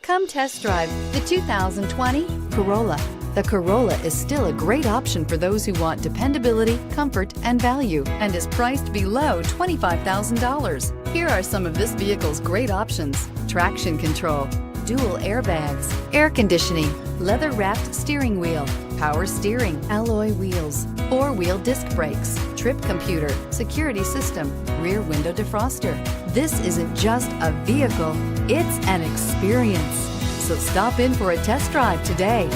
Come test drive the 2020 Corolla. The Corolla is still a great option for those who want dependability, comfort, and value, and is priced below $25,000. Here are some of this vehicle's great options: traction control, dual airbags, air conditioning, leather-wrapped steering wheel, power steering, alloy wheels, four-wheel disc brakes, trip computer, security system, rear window defroster. This isn't just a vehicle, it's an experience. So stop in for a test drive today.